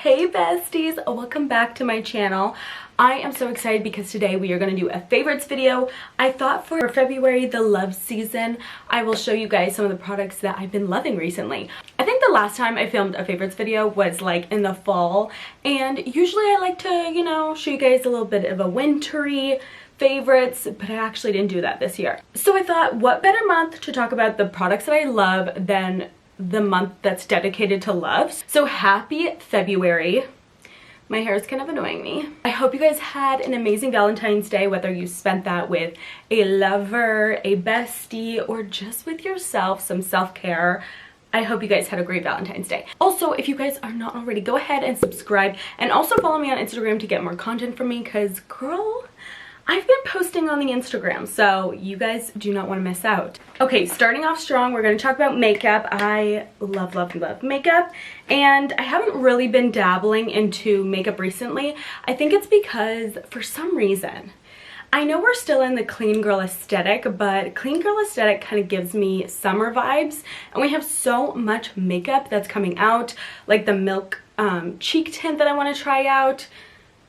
Hey besties, welcome back to my channel. I am so excited because today we are going to do a favorites video. I thought for February, the love season, I will show you guys some of the products that I've been loving recently. I think the last time I filmed a favorites video was like in the fall, and usually I like to, you know, show you guys a little bit of a wintry favorites, but I actually didn't do that this year. So I thought, what better month to talk about the products that I love than the month that's dedicated to love. So happy February. My hair is kind of annoying me. I hope you guys had an amazing Valentine's Day, whether you spent that with a lover, a bestie, or just with yourself, some self-care. I hope you guys had a great Valentine's Day. Also, if you guys are not already, go ahead and subscribe, and also follow me on Instagram to get more content from me, because girl, I've been posting on the Instagram, so you guys do not want to miss out. Okay, starting off strong, we're going to talk about makeup. I love makeup, and I haven't really been dabbling into makeup recently. I think it's because, for some reason, I know we're still in the clean girl aesthetic, but clean girl aesthetic kind of gives me summer vibes, and we have so much makeup that's coming out, like the Milk cheek tint that I want to try out.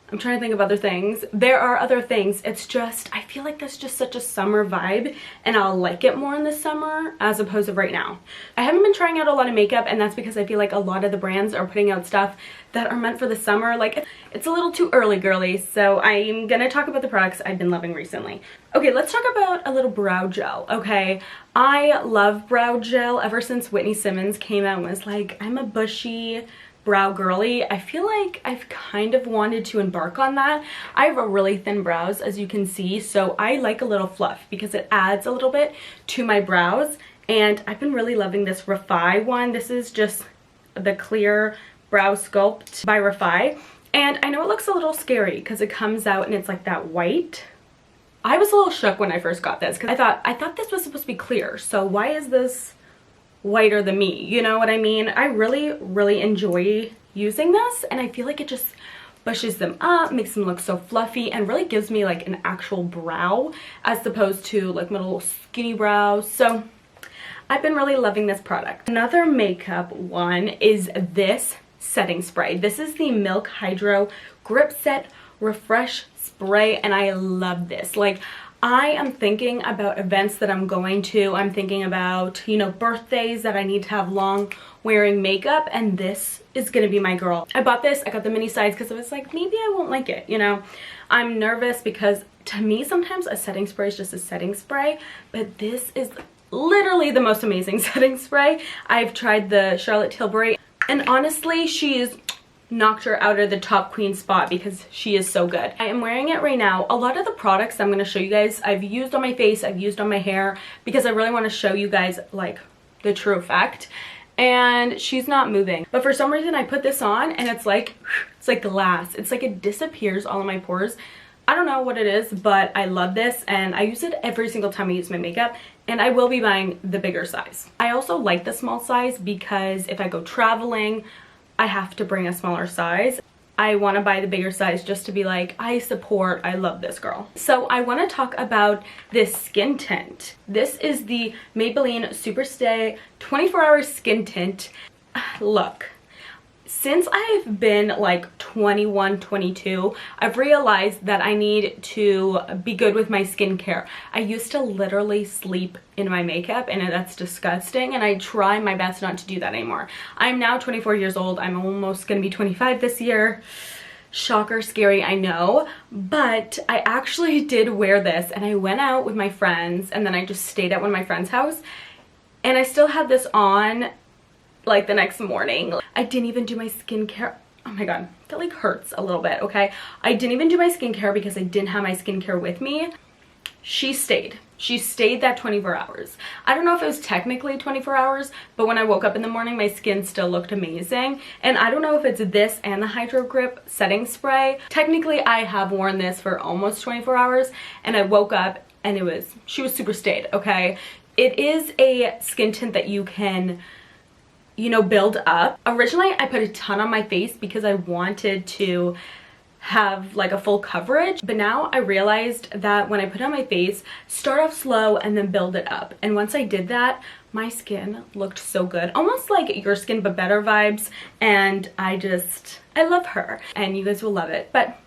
I'm trying to think of other things. There are other things. It's just, I feel like that's just such a summer vibe, and I'll like it more in the summer as opposed to right now. I haven't been trying out a lot of makeup, and that's because I feel like a lot of the brands are putting out stuff that are meant for the summer. Like, it's a little too early, girly. So I'm gonna talk about the products I've been loving recently. Okay, let's talk about a little brow gel, okay? I love brow gel ever since Whitney Simmons came out and was like, I'm a bushy brow girly. I feel like I've kind of wanted to embark on that. I have a really thin brows, as you can see, so I like a little fluff because it adds a little bit to my brows, and I've been really loving this Refi one. This is just the Clear Brow Sculpt by Refi, and I know it looks a little scary because it comes out and it's like that white. I was a little shook when I first got this because I thought this was supposed to be clear, so why is this whiter than me? You know what I mean? I really enjoy using this, and I feel like it just bushes them up, makes them look so fluffy, and really gives me like an actual brow as opposed to like my little skinny brows. So I've been really loving this product. Another makeup one is this setting spray. This is the Milk Hydro Grip Set Refresh Spray, and I love this. Like, I am thinking about events that I'm going to. I'm thinking about, you know, birthdays that I need to have long wearing makeup, and this is gonna be my girl. I bought this, I got the mini size because I was like, maybe I won't like it, you know? I'm nervous because to me sometimes a setting spray is just a setting spray, but this is literally the most amazing setting spray. I've tried the Charlotte Tilbury, and honestly, she's knocked her out of the top queen spot because she is so good. I am wearing it right now. A lot of the products I'm going to show you guys I've used on my face, I've used on my hair, because I really want to show you guys like the true effect. And she's not moving, but for some reason I put this on and it's like glass. It's like it disappears all of my pores. I don't know what it is, but I love this, and I use it every single time I use my makeup, and I will be buying the bigger size. I also like the small size because if I go traveling, I have to bring a smaller size. I want to buy the bigger size just to be like, I love this girl. So I want to talk about this skin tint. This is the Maybelline Superstay 24-hour skin tint. Look, since I've been like 21, 22, I've realized that I need to be good with my skincare. I used to literally sleep in my makeup, and that's disgusting, and I try my best not to do that anymore. I'm now 24 years old. I'm almost gonna be 25 this year. Shocker, scary, I know, but I actually did wear this, and I went out with my friends, and then I just stayed at one of my friends' house, and I still had this on like the next morning. I didn't even do my skincare. Oh my god, that like hurts a little bit, okay? I didn't even do my skincare because I didn't have my skincare with me. She stayed that 24 hours. I don't know if it was technically 24 hours, but when I woke up in the morning, my skin still looked amazing. And I don't know if it's this and the Hydro Grip setting spray. Technically, I have worn this for almost 24 hours, and I woke up and she was super stayed, okay? It is a skin tint that you can, you know, build up. Originally, I put a ton on my face because I wanted to have like a full coverage. But now I realized that when I put it on my face, start off slow and then build it up. And once I did that, my skin looked so good, almost like Your Skin But Better vibes. And I love her, and you guys will love it. But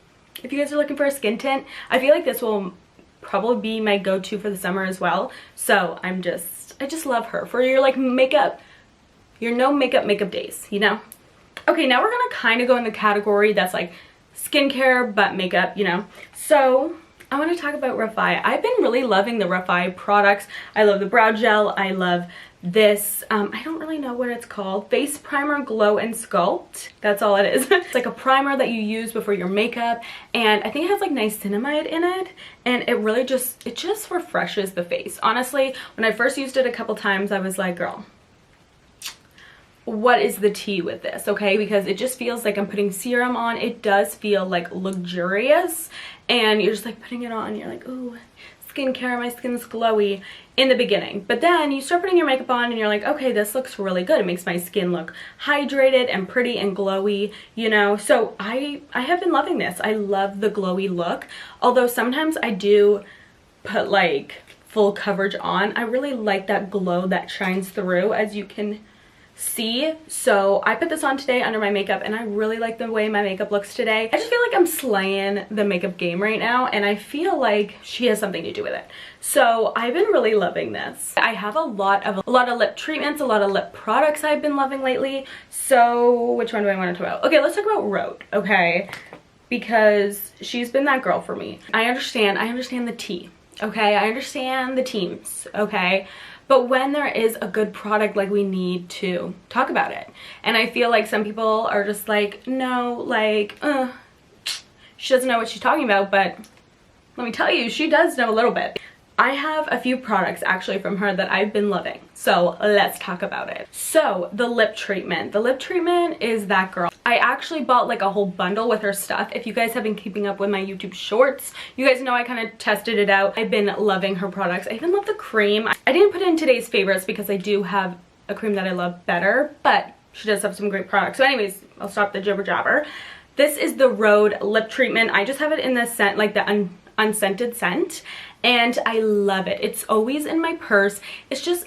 if you guys are looking for a skin tint, I feel like this will probably be my go-to for the summer as well. So I just love her for your like makeup, your no makeup days, you know? Okay, now we're gonna kind of go in the category that's like skincare but makeup, you know? So I want to talk about Refy. I've been really loving the Refy products. I love the brow gel. I love this, I don't really know what it's called. Face Primer Glow and Sculpt. That's all it is. It's like a primer that you use before your makeup, and I think it has like niacinamide in it, and it just refreshes the face. Honestly, when I first used it a couple times, I was like, girl, what is the tea with this, okay? Because it just feels like I'm putting serum on. It does feel like luxurious, and you're just like putting it on and you're like, ooh, skincare, my skin's glowy in the beginning. But then you start putting your makeup on and you're like, okay, this looks really good. It makes my skin look hydrated and pretty and glowy, you know? So I have been loving this. I love the glowy look. Although sometimes I do put like full coverage on. I really like that glow that shines through, as you can see. So I put this on today under my makeup, and I really like the way my makeup looks today. I just feel like I'm slaying the makeup game right now, and I feel like she has something to do with it. So I've been really loving this. I have a lot of lip treatments, a lot of lip products I've been loving lately. So which one do I want to talk about? Okay, let's talk about Rhode, okay? Because she's been that girl for me. I understand the tea, okay? I understand the teams, okay? But when there is a good product, like, we need to talk about it. And I feel like some people are just like, no, like, she doesn't know what she's talking about. But let me tell you, she does know a little bit. I have a few products actually from her that I've been loving. So let's talk about it. So the lip treatment. The lip treatment is that girl. I actually bought like a whole bundle with her stuff. If you guys have been keeping up with my YouTube shorts, you guys know I kind of tested it out. I've been loving her products. I even love the cream. I didn't put it in today's favorites because I do have a cream that I love better, but she does have some great products. So anyways, I'll stop the jibber jabber. This is the Rhode lip treatment. I just have it in the scent, like the unscented scent, and I love it. It's always in my purse. It's just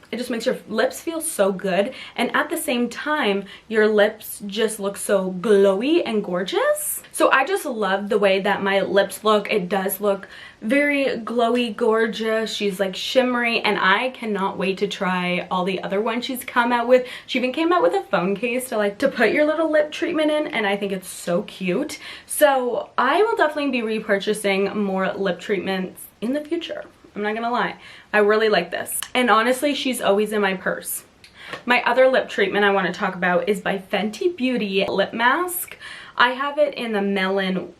it just makes your lips feel so good, and at the same time your lips just look so glowy and gorgeous. So I just love the way that my lips look. It does look very glowy, gorgeous. She's like shimmery, and I cannot wait to try all the other ones she's come out with. She even came out with a phone case to put your little lip treatment in, and I think it's so cute. So I will definitely be repurchasing more lip treatments in the future. I'm not gonna lie, I really like this. And honestly, she's always in my purse. My other lip treatment I want to talk about is by Fenty Beauty lip mask. I have it in the melon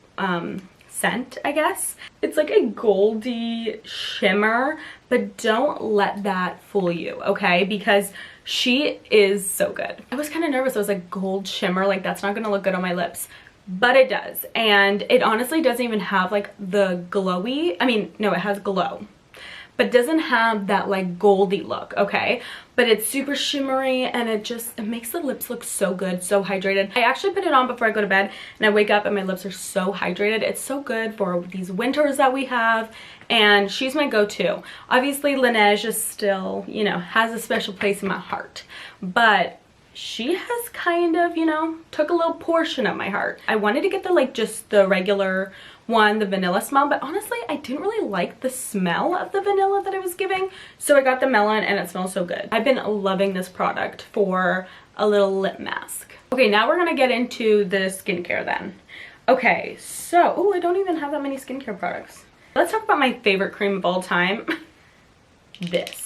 scent, I guess. It's like a goldy shimmer, but don't let that fool you, okay? Because she is so good. I was kind of nervous. I was like, gold shimmer, like that's not gonna look good on my lips. But it does, and it honestly doesn't even have like the glowy, I mean, no, it has glow, but doesn't have that like goldy look, okay? But it's super shimmery, and it makes the lips look so good, so hydrated. I actually put it on before I go to bed, and I wake up and my lips are so hydrated. It's so good for these winters that we have, and she's my go-to. Obviously, Laneige is still, you know, has a special place in my heart, but she has kind of, you know, took a little portion of my heart. I wanted to get the like just the regular one, the vanilla smell, but honestly I didn't really like the smell of the vanilla that it was giving, so I got the melon, and it smells so good. I've been loving this product for a little lip mask. Okay, now we're gonna get into the skincare then. Okay, so oh, I don't even have that many skincare products. Let's talk about my favorite cream of all time. This.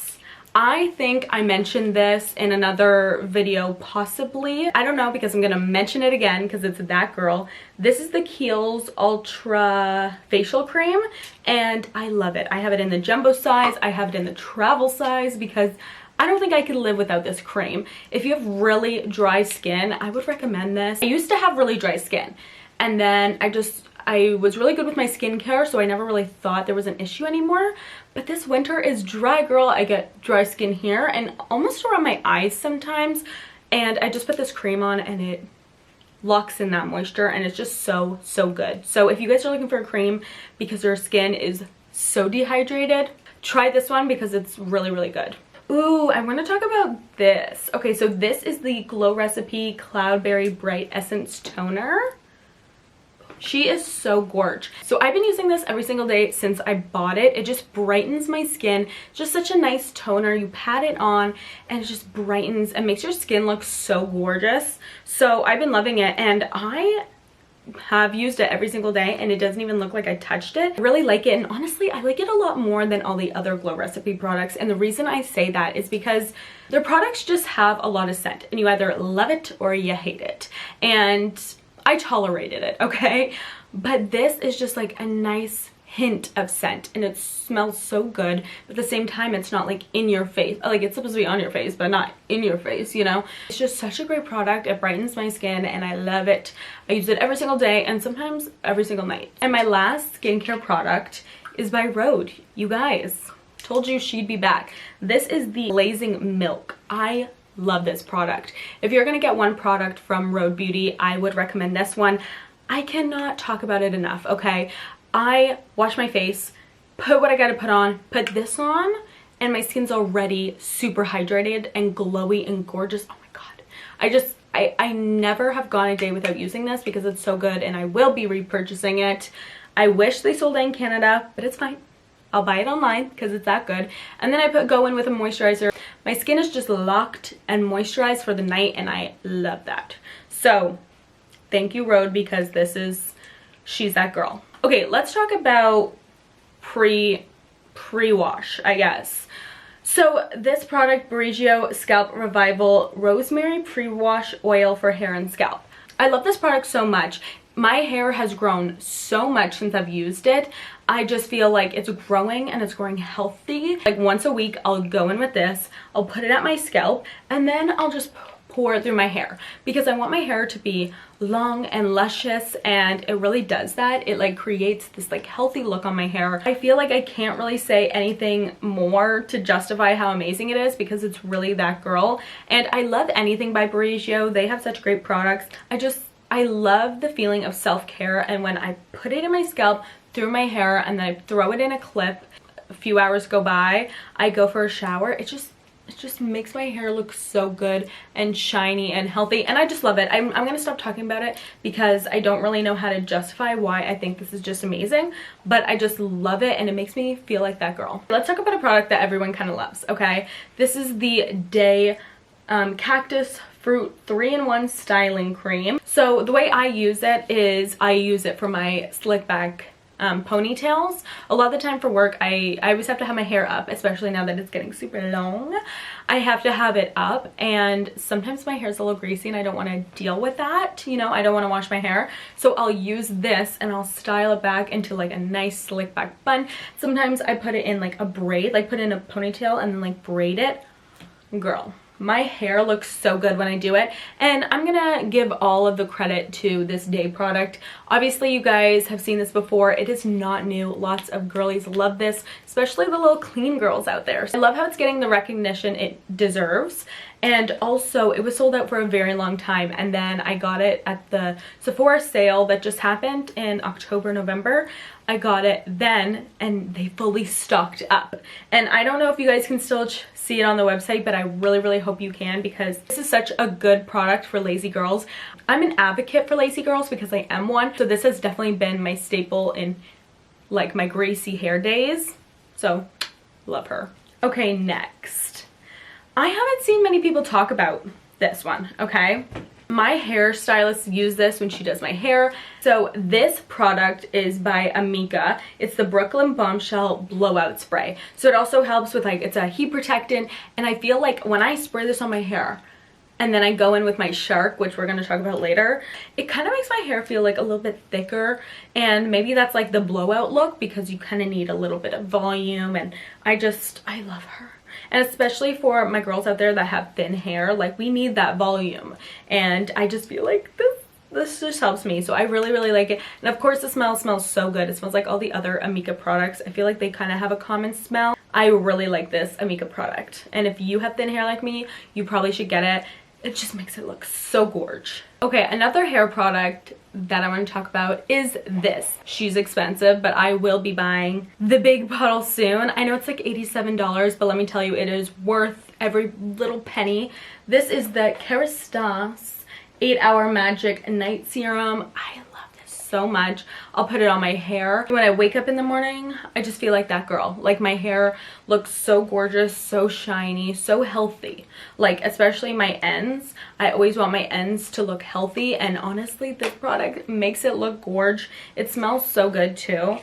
I think I mentioned this in another video, possibly. I don't know, because I'm gonna mention it again because it's that girl. This is the Kiehl's Ultra Facial Cream, and I love it. I have it in the jumbo size. I have it in the travel size because I don't think I could live without this cream. If you have really dry skin, I would recommend this. I used to have really dry skin, and then I was really good with my skincare, so I never really thought there was an issue anymore. But this winter is dry, girl. I get dry skin here and almost around my eyes sometimes. And I just put this cream on, and it locks in that moisture, and it's just so good. So if you guys are looking for a cream because your skin is so dehydrated, try this one because it's really good. Ooh, I want to talk about this. Okay, so this is the Glow Recipe Cloudberry Bright Essence Toner. She is so gorge. So I've been using this every single day since I bought it. It just brightens my skin. Just such a nice toner. You pat it on and it just brightens and makes your skin look so gorgeous. So I've been loving it, and I have used it every single day and it doesn't even look like I touched it. I really like it, and honestly I like it a lot more than all the other Glow Recipe products. And the reason I say that is because their products just have a lot of scent, and you either love it or you hate it, and I tolerated it, okay? But this is just like a nice hint of scent, and it smells so good, but at the same time it's not like in your face. Like, it's supposed to be on your face but not in your face, you know? It's just such a great product. It brightens my skin and I love it. I use it every single day and sometimes every single night. And my last skincare product is by Rhode. You guys, told you she'd be back. This is the Blazing Milk. I love this product. If you're gonna get one product from Rhode Beauty, I would recommend this one. I cannot talk about it enough, okay? I wash my face, put what I gotta put on, put this on, and my skin's already super hydrated and glowy and gorgeous. Oh my god. I never have gone a day without using this because it's so good, and I will be repurchasing it. I wish they sold it in Canada, but it's fine. I'll buy it online because it's that good. And then I go in with a moisturizer. My skin is just locked and moisturized for the night, and I love that. So thank you, Rhode, because she's that girl. Okay, let's talk about pre-wash, I guess. So this product, Briogeo Scalp Revival Rosemary Pre-Wash Oil for Hair and Scalp. I love this product so much. My hair has grown so much since I've used it. I just feel like it's growing, and it's growing healthy. Like, once a week I'll go in with this, I'll put it at my scalp, and then I'll just pour it through my hair because I want my hair to be long and luscious, and it really does that. It like creates this like healthy look on my hair. I feel like I can't really say anything more to justify how amazing it is because it's really that girl. And I love anything by Briogeo. They have such great products. I love the feeling of self-care, and when I put it in my scalp through my hair and then I throw it in a clip, a few hours go by, I go for a shower, it just makes my hair look so good and shiny and healthy, and I just love it. I'm gonna stop talking about it because I don't really know how to justify why I think this is just amazing, but I just love it and it makes me feel like that girl. Let's talk about a product that everyone kind of loves, okay? This is the Day Cactus Fruit 3-in-1 Styling Cream. So the way I use it is I use it for my slick back ponytails. A lot of the time for work, I always have to have my hair up, especially now that it's getting super long. I have to have it up, and sometimes my hair's a little greasy and I don't want to deal with that, you know, I don't want to wash my hair. So I'll use this and I'll style it back into like a nice slick back bun. Sometimes I put it in like a braid, like put it in a ponytail and then like braid it. Girl, my hair looks so good when I do it, and I'm gonna give all of the credit to this Day product. Obviously, you guys have seen this before. It is not new. Lots of girlies love this, especially the little clean girls out there. I love how it's getting the recognition it deserves, and also it was sold out for a very long time, and then I got it at the Sephora sale that just happened in October, November. I got it then, and they fully stocked up, and I don't know if you guys can still see it on the website, but I really hope you can because this is such a good product for lazy girls. I'm an advocate for lazy girls because I am one, so this has definitely been my staple in like my greasy hair days, so love her. Okay, next, I haven't seen many people talk about this one, okay? My hairstylist uses this when she does my hair. So this product is by Amika. It's the Brooklyn Bombshell Blowout Spray. So it also helps with like, it's a heat protectant, and I feel like when I spray this on my hair and then I go in with my Shark, which we're gonna talk about later, it kind of makes my hair feel like a little bit thicker, and maybe that's like the blowout look because you kind of need a little bit of volume, and I love her. And especially for my girls out there that have thin hair, like we need that volume, and I just feel like this just helps me, so I really like it. And of course the smell smells so good. It smells like all the other Amika products. I feel like they kind of have a common smell. I really like this Amika product, and if you have thin hair like me, you probably should get it. it just makes it look so gorge. Okay, another hair product that I want to talk about is this. She's expensive, but I will be buying the big bottle soon. I know it's like $87, but let me tell you, it is worth every little penny. This is the Kerastase 8-Hour Magic Night Serum. I love this so much. I'll put it on my hair. When I wake up in the morning, I just feel like that girl. Like, my hair looks so gorgeous, so shiny, so healthy. Like, especially my ends. I always want my ends to look healthy, and honestly, this product makes it look gorge. It smells so good too.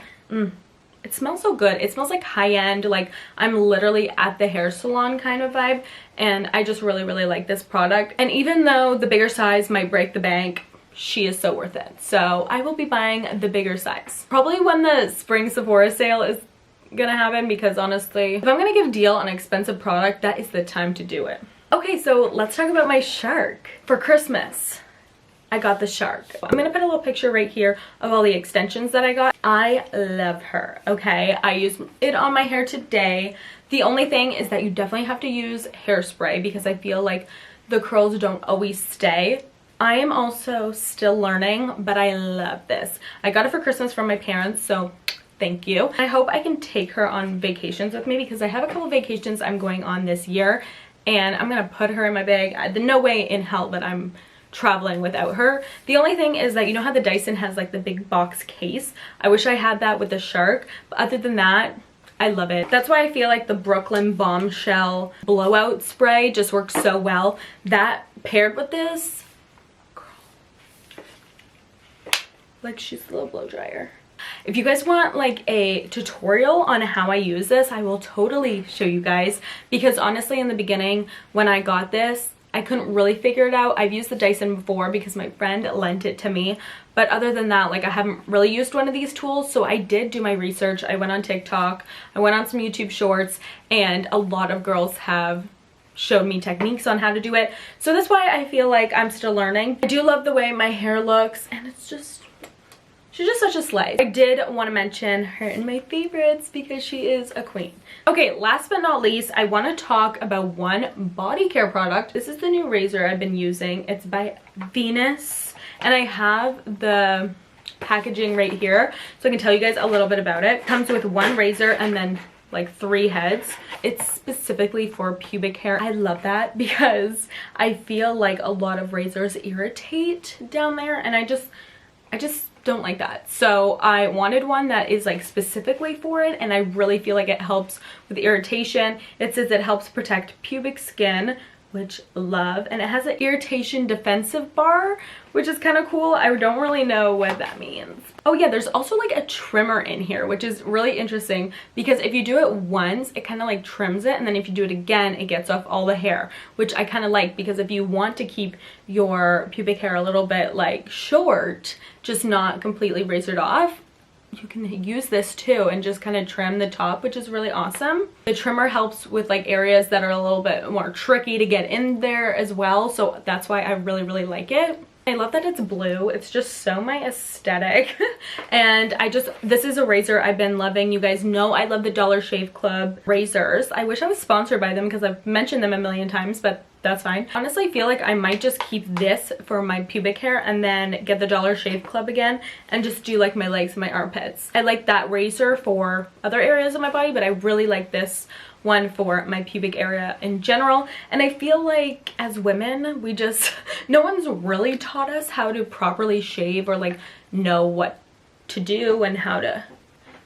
It smells so good. It smells like high-end, like I'm literally at the hair salon kind of vibe, and I just really, really like this product. And even though the bigger size might break the bank, she is so worth it. So I will be buying the bigger size. Probably when the spring Sephora sale is gonna happen, because honestly, if I'm gonna give a deal on an expensive product, that is the time to do it. Okay, so let's talk about my Shark. For Christmas, I got the Shark. I'm gonna put a little picture right here of all the extensions that I got. I love her, okay? I used it on my hair today. The only thing is that you definitely have to use hairspray, because I feel like the curls don't always stay. I am also still learning, but I love this. I got it for Christmas from my parents, so thank you. I hope I can take her on vacations with me, because I have a couple vacations I'm going on this year, and I'm gonna put her in my bag. There's no way in hell that I'm traveling without her. The only thing is that, you know how the Dyson has like the big box case? I wish I had that with the Shark, but other than that, I love it. That's why I feel like the Brooklyn Bombshell blowout spray just works so well. That paired with this, like, she's a little blow dryer. If you guys want like a tutorial on how I use this, I will totally show you guys, because honestly in the beginning when I got this, I couldn't really figure it out. I've used the Dyson before because my friend lent it to me, but other than that, like, I haven't really used one of these tools. So I did do my research. I went on TikTok, I went on some YouTube shorts, and a lot of girls have showed me techniques on how to do it. So that's why I feel like I'm still learning. I do love the way my hair looks, and it's just, she's just such a slay. I did want to mention her in my favorites because she is a queen. Okay, last but not least, I want to talk about one body care product. This is the new razor I've been using. It's by Venus, and I have the packaging right here, so I can tell you guys a little bit about it. It comes with one razor and then like 3 heads. It's specifically for pubic hair. I love that because I feel like a lot of razors irritate down there, and I just don't like that. So I wanted one that is like specifically for it, and I really feel like it helps with irritation. It says it helps protect pubic skin, which love, and it has an irritation defensive bar, which is kind of cool. I don't really know what that means. Oh yeah, there's also like a trimmer in here, which is really interesting because if you do it once, it kind of like trims it, and then if you do it again, it gets off all the hair, which I kind of like, because if you want to keep your pubic hair a little bit like short, just not completely razored off, you can use this too and just kind of trim the top, which is really awesome. The trimmer helps with like areas that are a little bit more tricky to get in there as well, so that's why I really, really like it. I love that it's blue. It's just so my aesthetic. And this is a razor I've been loving. You guys know I love the Dollar Shave Club razors. I wish I was sponsored by them because I've mentioned them a million times, but that's fine. Honestly, I feel like I might just keep this for my pubic hair and then get the Dollar Shave Club again and just do like my legs and my armpits. I like that razor for other areas of my body, but I really like this one for my pubic area in general. And I feel like as women, no one's really taught us how to properly shave or like know what to do and how to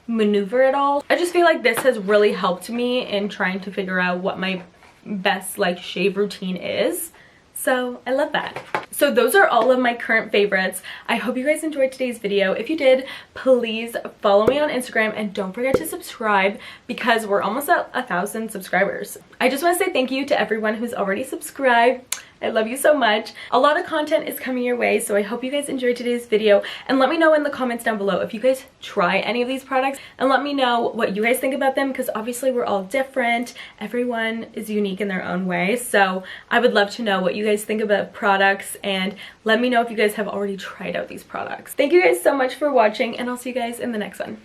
maneuver it all. I just feel like this has really helped me in trying to figure out what my best like shave routine is. So I love that. So those are all of my current favorites. I hope you guys enjoyed today's video. If you did, please follow me on Instagram and don't forget to subscribe because we're almost at 1,000 subscribers. I just want to say thank you to everyone who's already subscribed. I love you so much. A lot of content is coming your way, so I hope you guys enjoyed today's video, and let me know in the comments down below if you guys try any of these products, and let me know what you guys think about them, because obviously we're all different. Everyone is unique in their own way, so I would love to know what you guys think about products, and let me know if you guys have already tried out these products. Thank you guys so much for watching, and I'll see you guys in the next one.